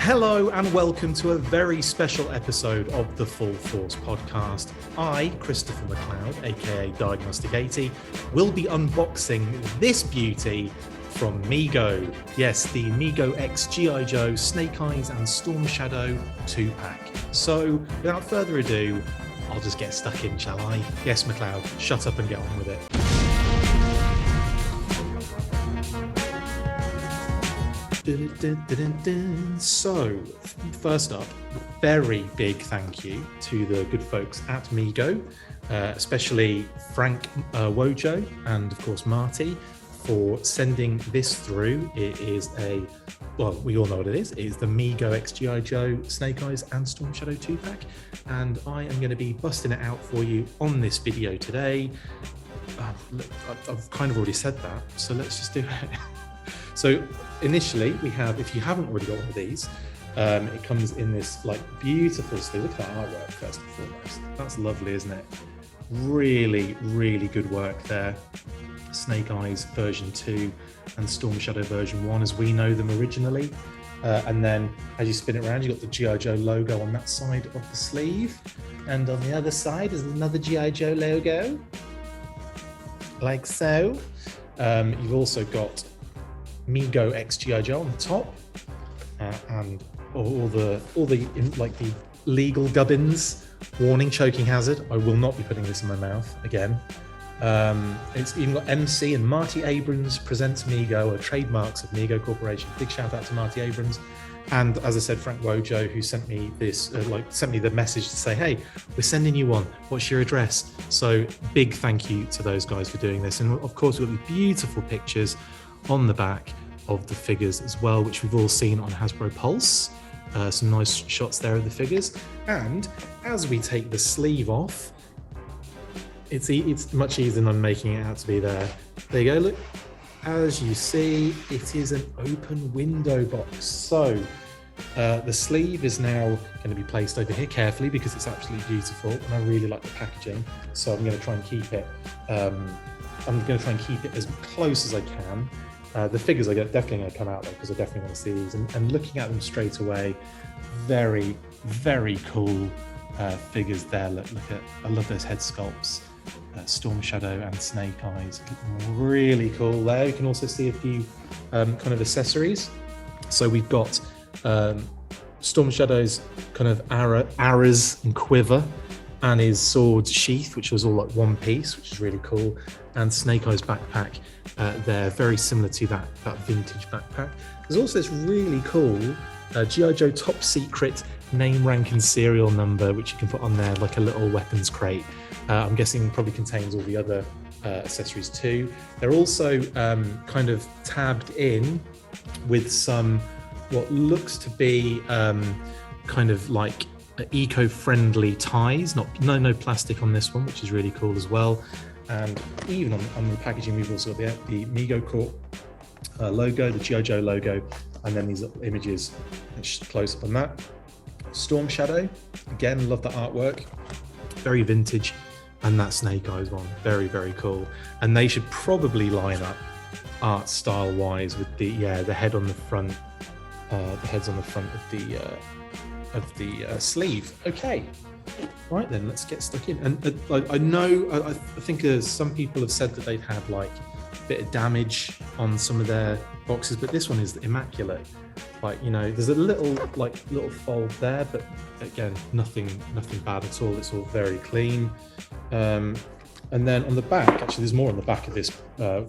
Hello and welcome to a very special episode of the Full Force podcast. I, Christopher McLeod AKA Diagnostic 80, will be unboxing this beauty from MEGO. Yes, the MEGO X G.I. Joe Snake Eyes and Storm Shadow 2-pack. So without further ado, I'll just get stuck in, shall I? Yes, McLeod, shut up and get on with it. So, first up, very big thank you to the good folks at MEGO, especially Frank Wojo and of course Marty for sending this through. It is we all know what it is. It is the MEGO X G.I. Joe Snake Eyes and Storm Shadow 2-pack, and I am going to be busting it out for you on this video today. I've kind of already said that, so let's just do it. So initially we have, if you haven't already got one of these, it comes in this like beautiful sleeve. Look at that artwork first and foremost. That's lovely, isn't it? Really, really good work there. Snake Eyes version 2 and Storm Shadow version 1 as we know them originally. And then as you spin it around, you've got the G.I. Joe logo on that side of the sleeve. And on the other side is another G.I. Joe logo, like so. You've also got MEGO X G.I. Joe on the top, and all the legal gubbins. Warning, choking hazard. I will not be putting this in my mouth again. It's even got MC and Marty Abrams presents MEGO, are trademarks of MEGO Corporation. Big shout out to Marty Abrams, and as I said, Frank Wojo, who sent me this, sent me the message to say, hey, we're sending you one. What's your address? So big thank you to those guys for doing this, and of course we've got the beautiful pictures on the back of the figures as well, which we've all seen on HASBRO Pulse. Some nice shots there of the figures. And as we take the sleeve off, it's much easier than I'm making it out to be there. There you go, look. As you see, it is an open window box. So the sleeve is now going to be placed over here carefully because it's absolutely beautiful and I really like the packaging. So I'm going to try and keep it as close as I can. The figures are definitely going to come out though, because I definitely want to see these. And looking at them straight away, very, very cool figures there. Look at, I love those head sculpts. Storm Shadow and Snake Eyes, really cool there. You can also see a few kind of accessories. So we've got Storm Shadow's kind of arrows and quiver, and his sword sheath, which was all like one piece, which is really cool. And Snake Eyes backpack there, very similar to that vintage backpack. There's also this really cool G.I. Joe top secret name, rank and serial number, which you can put on there like a little weapons crate. I'm guessing probably contains all the other accessories too. They're also kind of tabbed in with some what looks to be kind of like eco-friendly ties. No plastic on this one, which is really cool as well. And even on the packaging, we've also got the MEGO Corp logo, the G.I. Joe logo, and then these little images close up on that. Storm Shadow, again, love the artwork, very vintage, and that Snake Eyes one, very, very cool. And they should probably line up art style wise with the head on the front, the heads on the front of the sleeve. Okay. Right then, let's get stuck in. And I think some people have said that they've had like a bit of damage on some of their boxes, but this one is immaculate. Like, you know, there's a little fold there, but again, nothing bad at all. It's all very clean. And then on the back, actually, there's more on the back of this that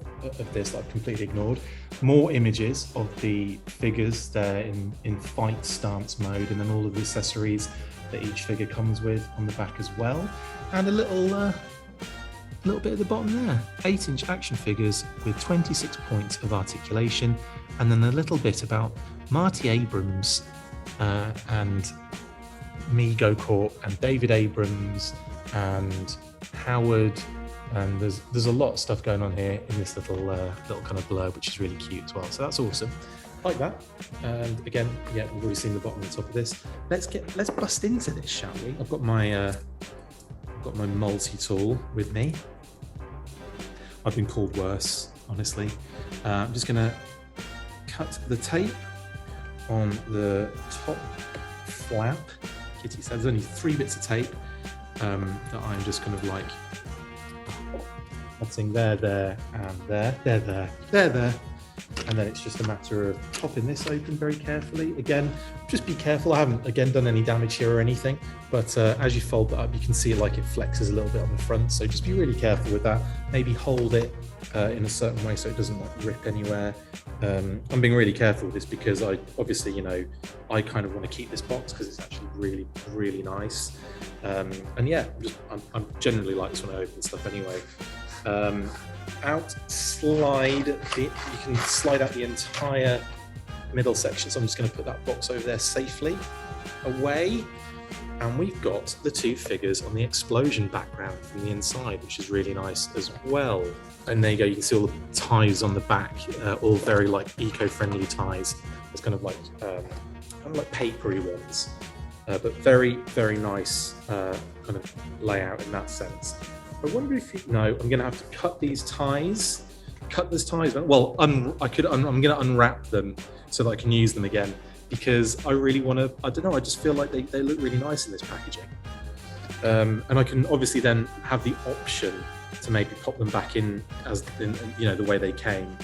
I've completely ignored. More images of the figures there in fight stance mode, and then all of the accessories that each figure comes with on the back as well, and a little bit at the bottom there. 8-inch action figures with 26 points of articulation, and then a little bit about Marty Abrams and MEGO Corp and David Abrams and Howard, and there's a lot of stuff going on here in this little kind of blurb, which is really cute as well. So that's awesome. Like that. And again, yeah, we've already seen the bottom and the top of this. Let's bust into this, shall we? I've got my multi-tool with me. I've been called worse, honestly. I'm just gonna cut the tape on the top flap. Kitty said there's only 3 bits of tape that I'm just kind of like putting there, and there. And then it's just a matter of popping this open very carefully. Again, just be careful. I haven't, again, done any damage here or anything, but as you fold that up, you can see like it flexes a little bit on the front. So just be really careful with that. Maybe hold it in a certain way so it doesn't like rip anywhere. I'm being really careful with this because I obviously, you know, I kind of want to keep this box because it's actually really, really nice. And yeah, I'm generally like this when I open stuff anyway. You can slide out the entire middle section, so I'm just going to put that box over there safely away, and we've got the 2 figures on the explosion background from the inside, which is really nice as well. And there you go, you can see all the ties on the back, all very like eco-friendly ties. It's kind of like papery ones, but very, very nice kind of layout in that sense. I wonder if you know, I'm going to have to cut these ties. Well, I'm going to unwrap them so that I can use them again, because I really want to, I don't know, I just feel like they look really nice in this packaging. And I can obviously then have the option to maybe pop them back in as, you know, the way they came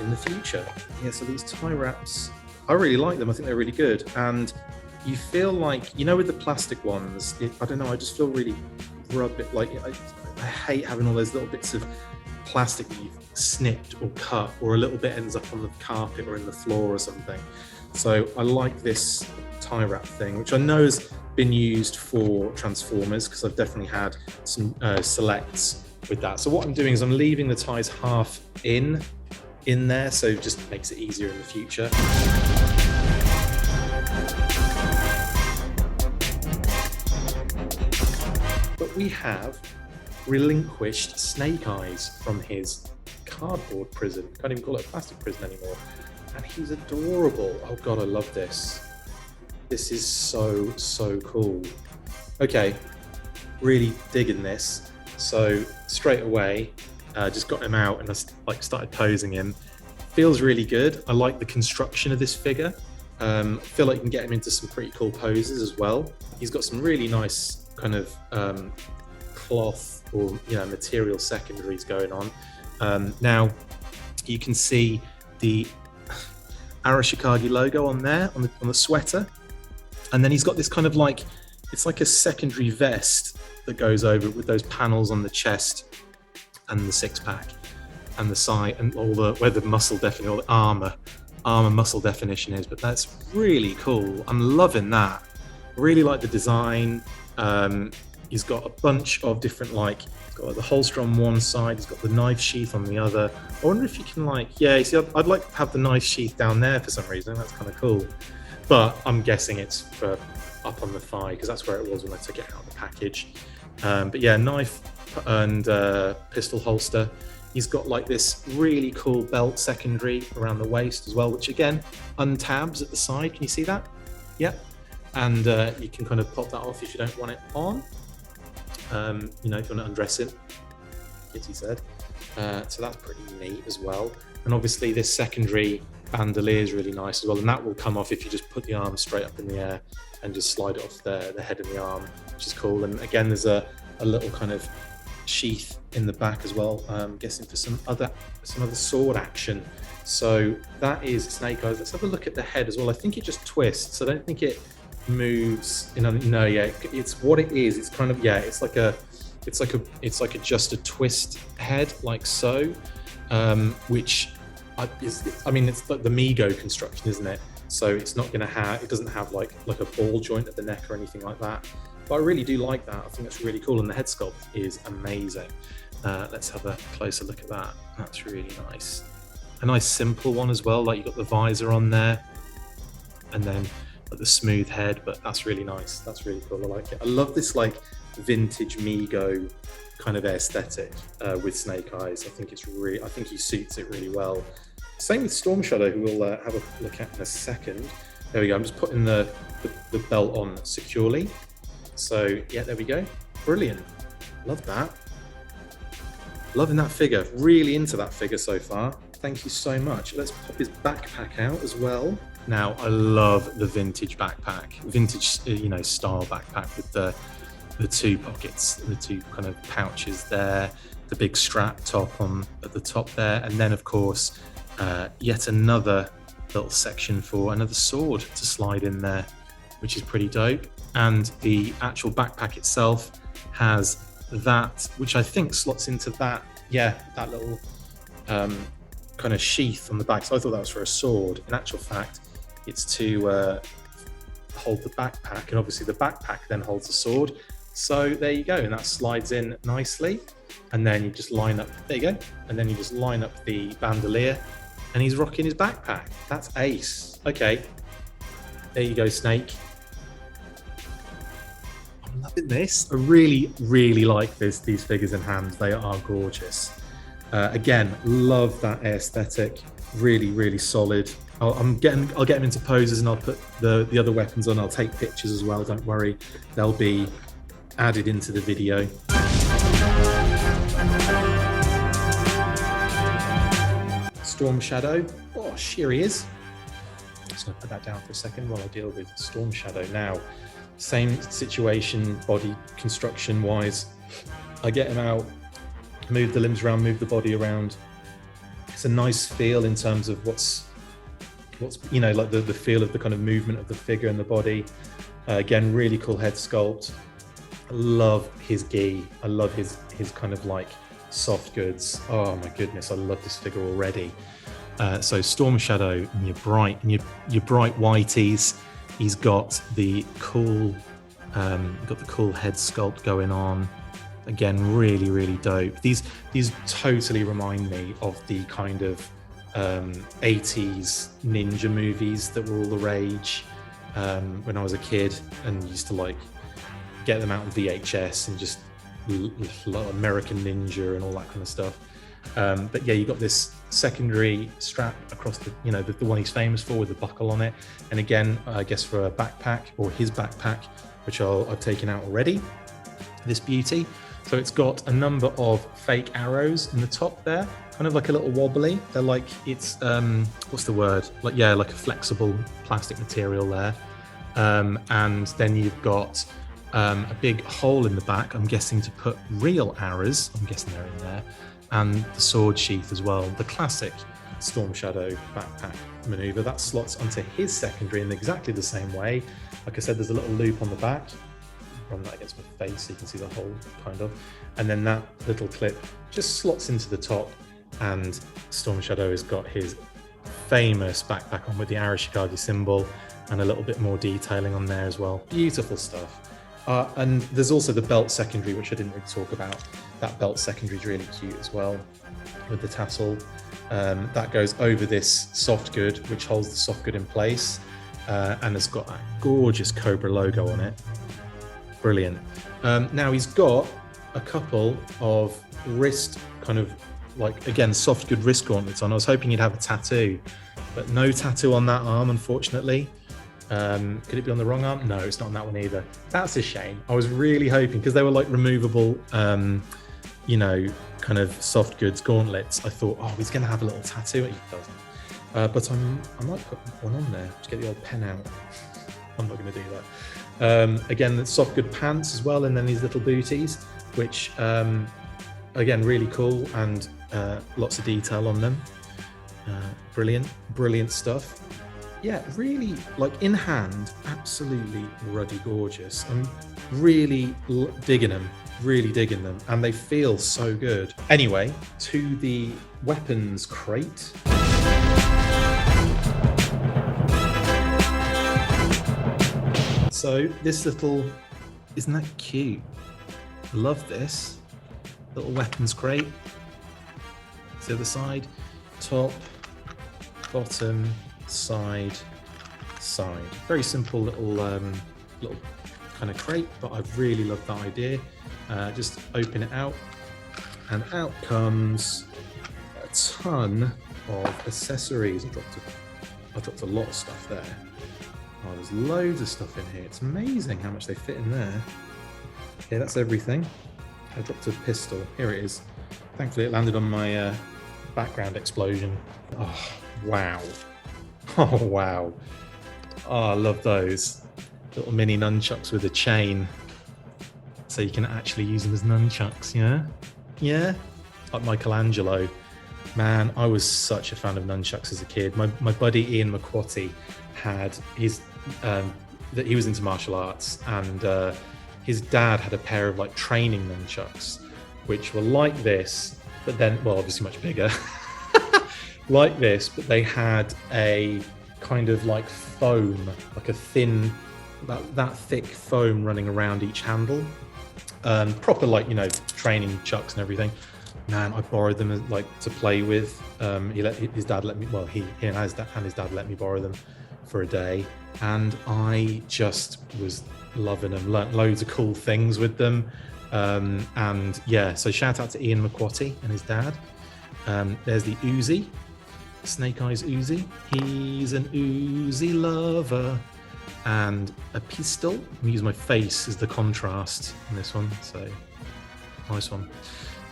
in the future. Yeah, so these tie wraps, I really like them. I think they're really good. And you feel like, you know, with the plastic ones, I don't know, I just feel really rub it, like I hate having all those little bits of plastic that you've snipped or cut, or a little bit ends up on the carpet or in the floor or something. So I like this tie wrap thing, which I know has been used for Transformers, because I've definitely had some selects with that. So what I'm doing is I'm leaving the ties half in there, so it just makes it easier in the future. But we have relinquished Snake Eyes from his cardboard prison. Can't even call it a plastic prison anymore. And he's adorable. Oh God, I love this. This is so, so cool. Okay, really digging this. So straight away, just got him out and I started posing him. Feels really good. I like the construction of this figure. Feel like you can get him into some pretty cool poses as well. He's got some really nice kind of cloth or, you know, material secondaries going on. Now you can see the Arashikage logo on there on the sweater, and then he's got this kind of like, it's like a secondary vest that goes over it with those panels on the chest and the 6-pack and the side and all the, where the muscle definition, all the armor muscle definition is. But that's really cool. I'm loving that. Really like the design. He's got a bunch of different, like, he's got the holster on one side, he's got the knife sheath on the other. I wonder if you can, like, yeah, you see, I'd like to have the knife sheath down there for some reason. That's kind of cool. But I'm guessing it's for up on the thigh, because that's where it was when I took it out of the package. But yeah, knife and pistol holster. He's got like this really cool belt secondary around the waist as well, which again, untabs at the side. Can you see that? Yep. And you can kind of pop that off if you don't want it on. You know, if you want to undress it, Kitty said. So that's pretty neat as well. And obviously this secondary bandolier is really nice as well, and that will come off if you just put the arm straight up in the air and just slide it off the head and the arm, which is cool. And again, there's a little kind of sheath in the back as well, I'm guessing for some other sword action. So that is Snake Eyes. Let's have a look at the head as well. I think it just twists. I don't think it moves. You know, no, yeah, it's what it is. It's kind of, yeah, it's like just a twist head, like so, which I mean, it's like the MEGO construction, isn't it? So it's not going to have, it doesn't have like a ball joint at the neck or anything like that. But I really do like that. I think that's really cool, and the head sculpt is amazing. Let's have a closer look at that. That's really nice. A nice simple one as well. Like you've got the visor on there, and then like the smooth head. But that's really nice. That's really cool. I like it. I love this like vintage MEGO kind of aesthetic with Snake Eyes. I think he suits it really well. Same with Storm Shadow, who we'll have a look at in a second. There we go. I'm just putting the belt on securely. So yeah, there we go. Brilliant. Love that. Loving that figure. Really into that figure so far. Thank you so much. Let's pop his backpack out as well. Now, I love the vintage backpack, vintage, style backpack with the two pockets, the two kind of pouches there, the big strap top on at the top there, and then of course, yet another little section for another sword to slide in there, which is pretty dope. And the actual backpack itself has that, which I think slots into that, that little kind of sheath on the back. So I thought that was for a sword. In actual fact, it's to hold the backpack, and obviously the backpack then holds the sword. So there you go, and that slides in nicely. And then you just line up, there you go, and then you just line up the bandolier, and he's rocking his backpack. That's ace. Okay, there you go, Snake. I'm loving this. I really, really like these figures in hand. They are gorgeous. Again, love that aesthetic. Really, really solid. I'll get them into poses, and I'll put the other weapons on. I'll take pictures as well. Don't worry, they'll be added into the video. Storm Shadow. Oh, here he is. Just gonna put that down for a second while I deal with Storm Shadow. Now, same situation, body construction wise. I get him out, move the limbs around, move the body around. It's a nice feel in terms of what's like the feel of the kind of movement of the figure and the body. Again, really cool head sculpt. I love his gi. I love his kind of like soft goods. Oh my goodness, I love this figure already. So Storm Shadow in your bright whiteys. He's got the cool head sculpt going on. Again, really, really dope. These totally remind me of the kind of 80s ninja movies that were all the rage when I was a kid, and used to like get them out on VHS and just American Ninja and all that kind of stuff. But yeah, you got this secondary strap across the one he's famous for with the buckle on it, and again, I guess for a backpack, or his backpack, which I've taken out already. This beauty. So it's got a number of fake arrows in the top there, kind of like a little wobbly. They're like, it's what's the word? Like a flexible plastic material there. And then you've got a big hole in the back, I'm guessing to put real arrows. I'm guessing they're in there. And the sword sheath as well. The classic Storm Shadow backpack maneuver. That slots onto his secondary in exactly the same way. Like I said, there's a little loop on the back. Run that against my face so you can see the hole, kind of. And then that little clip just slots into the top, and Storm Shadow has got his famous backpack on with the Arashikage symbol and a little bit more detailing on there as well. Beautiful stuff. And there's also the belt secondary, which I didn't really talk about. That belt secondary is really cute as well, with the tassel. That goes over this soft good, which holds the soft good in place, and has got that gorgeous Cobra logo on it. Brilliant. Now he's got a couple of wrist kind of like, again, soft good wrist gauntlets on. I was hoping he'd have a tattoo, but no tattoo on that arm, unfortunately. Could it be on the wrong arm? No, it's not on that one either. That's a shame. I was really hoping, because they were like removable, kind of soft goods gauntlets. I thought, oh, he's going to have a little tattoo. He doesn't. But I might put one on there. Just get the old pen out. I'm not going to do that. Again, the soft good pants as well, and then these little booties, which again, really cool, and lots of detail on them. Brilliant stuff. Yeah, really, like in hand, absolutely ruddy gorgeous. I'm really digging them, and they feel so good. Anyway, to the weapons crate. So this little, isn't that cute? I love this little weapons crate. It's the other side, top, bottom, side. Very simple little kind of crate, but I really love that idea. Just open it out, and out comes a ton of accessories. I dropped a lot of stuff there. Oh, there's loads of stuff in here. It's amazing how much they fit in there. Okay, that's everything. I dropped a pistol. Here it is. Thankfully, it landed on my background explosion. Oh, wow. Oh, wow. Oh, I love those. Little mini nunchucks with a chain. So you can actually use them as nunchucks, yeah? Yeah? Like Michelangelo. Man, I was such a fan of nunchucks as a kid. My buddy Ian McQuatty had his... that he was into martial arts, and his dad had a pair of like training nunchucks, which were like this, but then, well, obviously much bigger. Like this, but they had a kind of like foam, like a thin, that thick foam running around each handle. Proper, like, you know, training chucks and everything. Man, I borrowed them like to play with. His dad let me, well, he and his dad let me borrow them for a day, and I just was loving them. Learnt loads of cool things with them, and yeah. So shout out to Ian McQuatty and his dad. There's the Uzi, Snake Eyes Uzi. He's an Uzi lover. And a pistol. I'm gonna use my face as the contrast in this one, so nice one.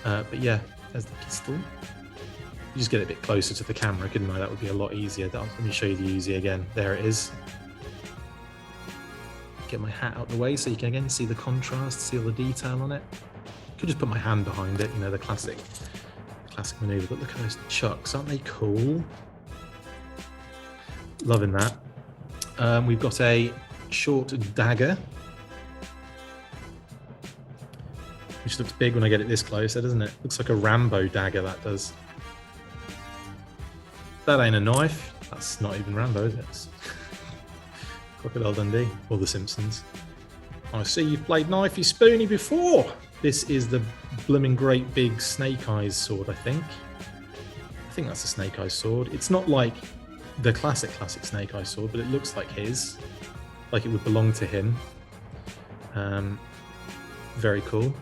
But yeah, there's the pistol. You just get it a bit closer to the camera, couldn't I? That would be a lot easier. Let me show you the Uzi again. There it is. Get my hat out of the way so you can again see the contrast, see all the detail on it. Could just put my hand behind it, you know, the classic maneuver. But look at those chucks, aren't they cool? Loving that. We've got a short dagger, which looks big when I get it this close, doesn't it? Looks like a Rambo dagger, that does. That ain't a knife. That's not even Rambo, is it? It's Crocodile Dundee or The Simpsons. I see you've played Knifey Spoony before. This is the blooming great big Snake Eyes sword, I think. I think that's a Snake Eyes sword. It's not like the classic Snake Eyes sword, but it looks like his, like it would belong to him. Very cool.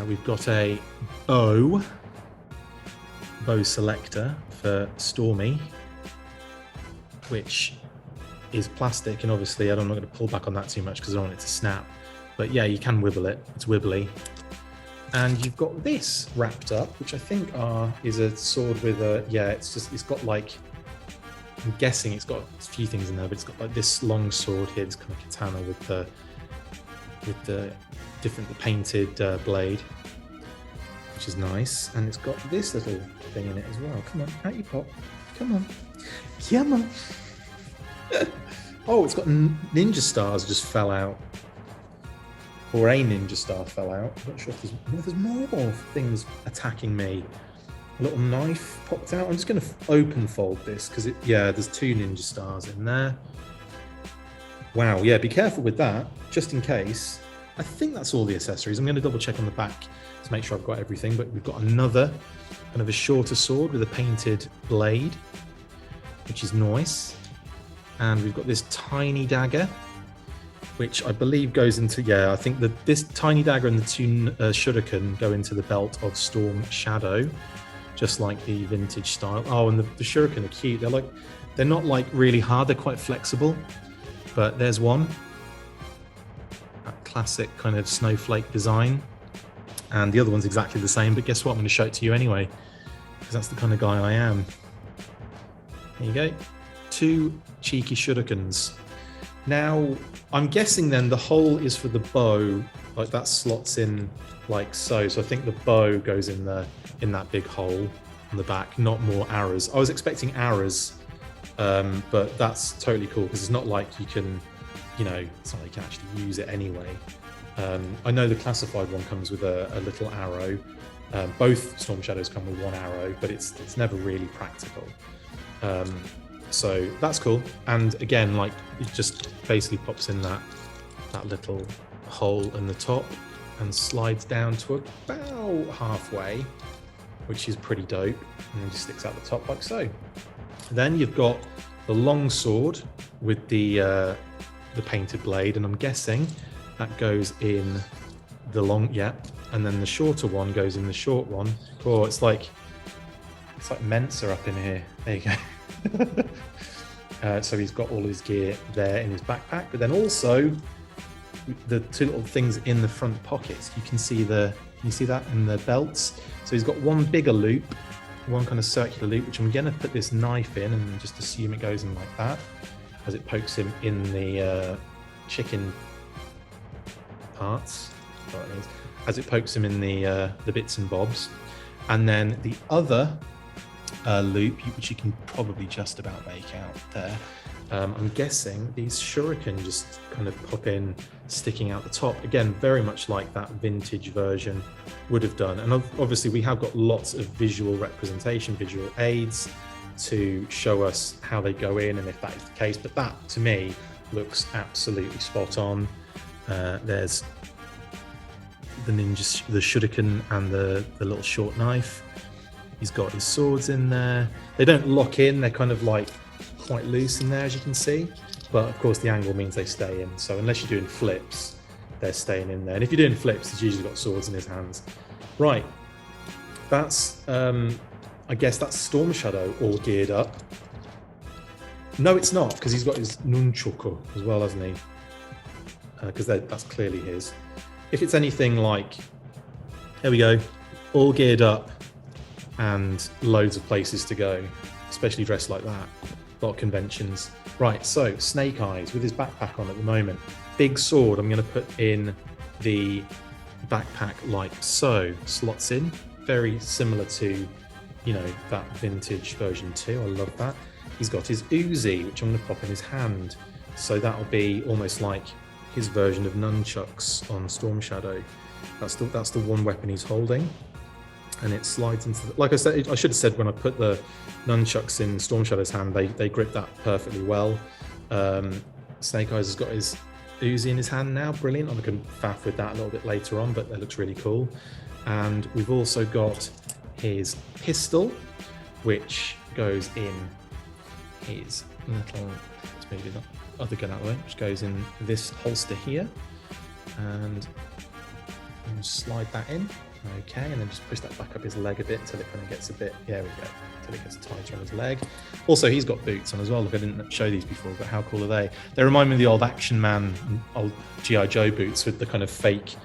We've got a bow selector for Stormy, which is plastic, and obviously I'm not going to pull back on that too much because I don't want it to snap. But yeah, you can wibble it. It's wibbly. And you've got this wrapped up, which I think is a sword with a, yeah, it's got like, I'm guessing it's got a few things in there, but it's got like this long sword here, this kind of katana with the different painted blade, which is nice. And it's got this little thing in it as well. Come on, out you pop. Come on. Come on. Oh, it's got ninja stars just fell out. Or a ninja star fell out. I'm not sure if there's more things attacking me. A little knife popped out. I'm just going to open fold this because there's 2 ninja stars in there. Wow, yeah, be careful with that, just in case. I think that's all the accessories. I'm going to double check on the back to make sure I've got everything, but we've got another kind of a shorter sword with a painted blade, which is nice. And we've got this tiny dagger, which I believe goes into, I think that this tiny dagger and the 2 shuriken go into the belt of Storm Shadow, just like the vintage style. Oh, and the shuriken are cute. They're not like really hard. They're quite flexible. But there's one, that classic kind of snowflake design, and the other one's exactly the same. But guess what? I'm going to show it to you anyway, because that's the kind of guy I am. There you go, 2 cheeky shurikens. Now, I'm guessing then the hole is for the bow, like that slots in like so. So I think the bow goes in that big hole on the back, not more arrows. I was expecting arrows, but that's totally cool because it's not like you can, it's not like you can actually use it anyway. I know the classified one comes with a little arrow. Both Storm Shadows come with 1 arrow, but it's never really practical. So that's cool. And again, like it just basically pops in that little hole in the top and slides down to about halfway, which is pretty dope. And then just sticks out the top like so. Then you've got the long sword with the painted blade, and I'm guessing that goes in the long, and then the shorter one goes in the short one. Oh, it's like Mensa up in here. There you go. So he's got all his gear there in his backpack, but then also the 2 little things in the front pockets. You can see that in the belts. So he's got one bigger loop one kind of circular loop, which I'm going to put this knife in and just assume it goes in like that, as it pokes him in the chicken parts, as it pokes him in the bits and bobs. And then the other loop, which you can probably just about make out there, I'm guessing these shuriken just kind of pop in, sticking out the top. Again, very much like that vintage version would have done. And obviously we have got lots of visual representation, visual aids to show us how they go in and if that is the case. But that, to me, looks absolutely spot on. There's the ninja, the shuriken and the little short knife. He's got his swords in there. They don't lock in, they're kind of like quite loose in there, as you can see. But of course the angle means they stay in. So unless you're doing flips, they're staying in there. And if you're doing flips, he's usually got swords in his hands. Right, that's, I guess that's Storm Shadow all geared up. No, it's not, because he's got his nunchaku as well, hasn't he? Because that's clearly his. If it's anything like, there we go, all geared up and loads of places to go, especially dressed like that. A lot of conventions. Right, so Snake Eyes with his backpack on at the moment. Big sword, I'm going to put in the backpack like so. Slots in, very similar to, you know, that vintage version 2. I love that. He's got his Uzi, which I'm going to pop in his hand. So that'll be almost like his version of nunchucks on Storm Shadow. That's the one weapon he's holding. And it slides into like I said, I should have said when I put the nunchucks in Storm Shadow's hand, they grip that perfectly well. Snake Eyes has got his Uzi in his hand now, brilliant. I can faff with that a little bit later on, but that looks really cool. And we've also got his pistol, which goes in his little, let's move the other gun out of the way, which goes in this holster here. And we'll slide that in. Okay, and then just push that back up his leg a bit until it kind of gets a bit, there we go, until it gets tighter on his leg. Also, he's got boots on as well. Look, I didn't show these before, but how cool are they? They remind me of the old Action Man, old G.I. Joe boots with the kind of fake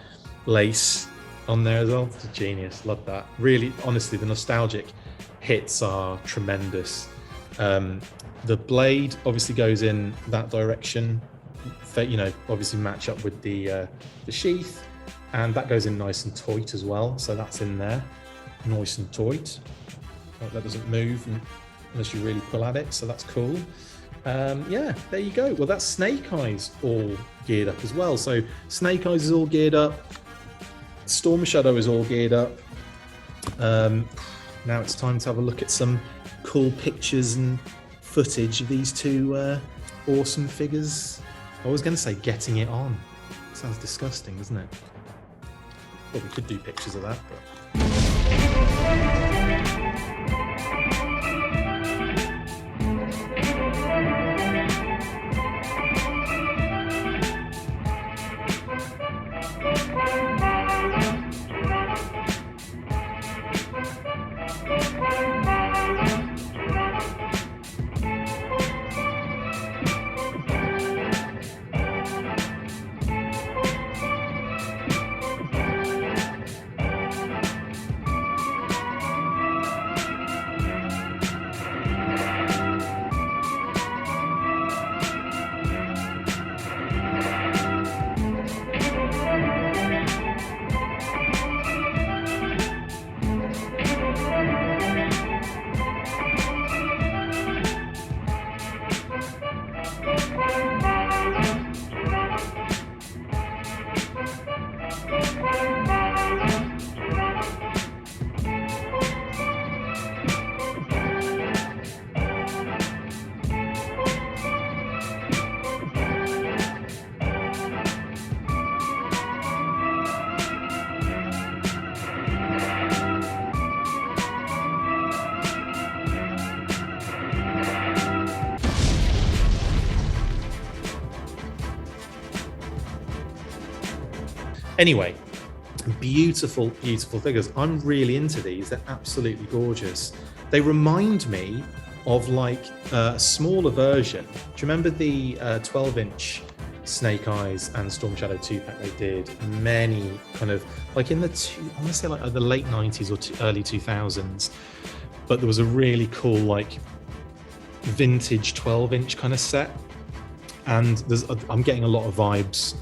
lace on there as well. It's a genius, love that. Really, honestly, the nostalgic hits are tremendous. The blade obviously goes in that direction, you know, obviously match up with the sheath. And that goes in nice and tight as well. So that's in there, nice and tight. That doesn't move unless you really pull at it. So that's cool. Yeah, there you go. Well, that's Snake Eyes all geared up as well. So Snake Eyes is all geared up. Storm Shadow is all geared up. Now it's time to have a look at some cool pictures and footage of these two awesome figures. I was going to say getting it on. Sounds disgusting, doesn't it? Well, we could do pictures of that, but... Anyway, beautiful, beautiful figures. I'm really into these. They're absolutely gorgeous. They remind me of like a smaller version. Do you remember the 12-inch Snake Eyes and Storm Shadow 2-pack they did? Many kind of like in the I want to say like the late 90s or early 2000s. but there was a really cool like vintage 12-inch kind of set, and I'm getting a lot of vibes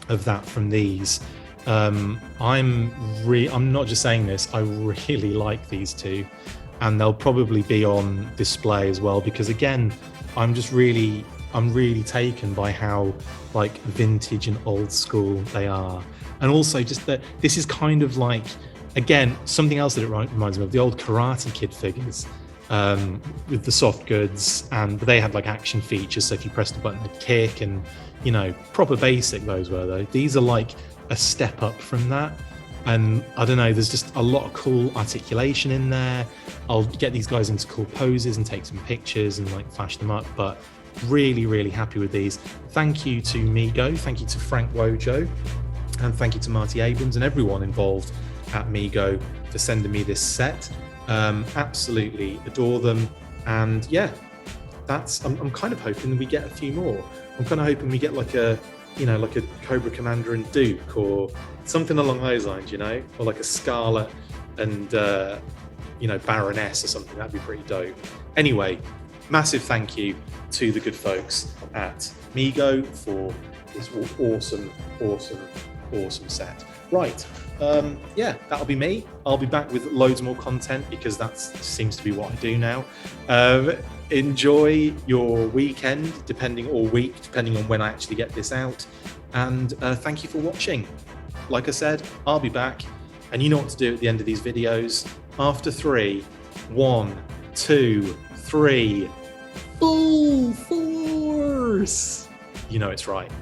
of that from these. I'm not just saying this, I really like these two, and they'll probably be on display as well, because again, I'm really taken by how like vintage and old school they are. And also just that this is kind of like, again, something else that it reminds me of, the old Karate Kid figures with the soft goods, but they had like action features, so if you pressed a button they'd kick, and you know, proper basic those were though. These are like a step up from that, and I don't know, there's just a lot of cool articulation in there. I'll get these guys into cool poses and take some pictures and like flash them up, but really happy with these. Thank you to MEGO, thank you to Frank Wojo, and thank you to Marty Abrams and everyone involved at MEGO for sending me this set. Absolutely adore them, and yeah, I'm kind of hoping that we get a few more. I'm kind of hoping we get like a, you know, like a Cobra Commander and Duke or something along those lines, you know, or like a Scarlet and you know, Baroness or something. That'd be pretty dope. Anyway, massive thank you to the good folks at MEGO for this awesome set. Right, yeah, that'll be me. I'll be back with loads more content because that seems to be what I do now. Enjoy your weekend, or week, depending on when I actually get this out. And thank you for watching. Like I said, I'll be back, and you know what to do at the end of these videos. After 3, 1, 2, 3, full force. You know it's right.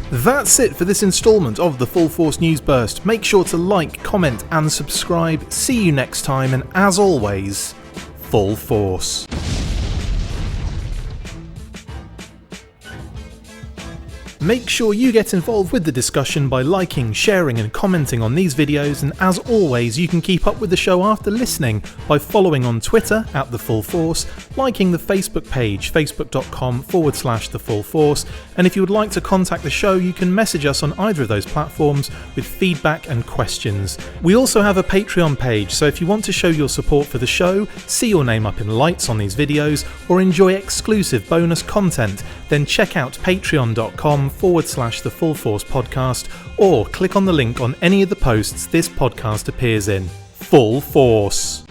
That's it for this instalment of the Full Force News Burst. Make sure to like, comment and subscribe. See you next time, and as always, full force. Make sure you get involved with the discussion by liking, sharing and commenting on these videos, and as always you can keep up with the show after listening by following on Twitter at The Full Force, liking the Facebook page facebook.com/The Full Force, and if you would like to contact the show you can message us on either of those platforms with feedback and questions. We also have a Patreon page, so if you want to show your support for the show, see your name up in lights on these videos, or enjoy exclusive bonus content, then check out patreon.com/The Full Force Podcast, or click on the link on any of the posts this podcast appears in. Full Force.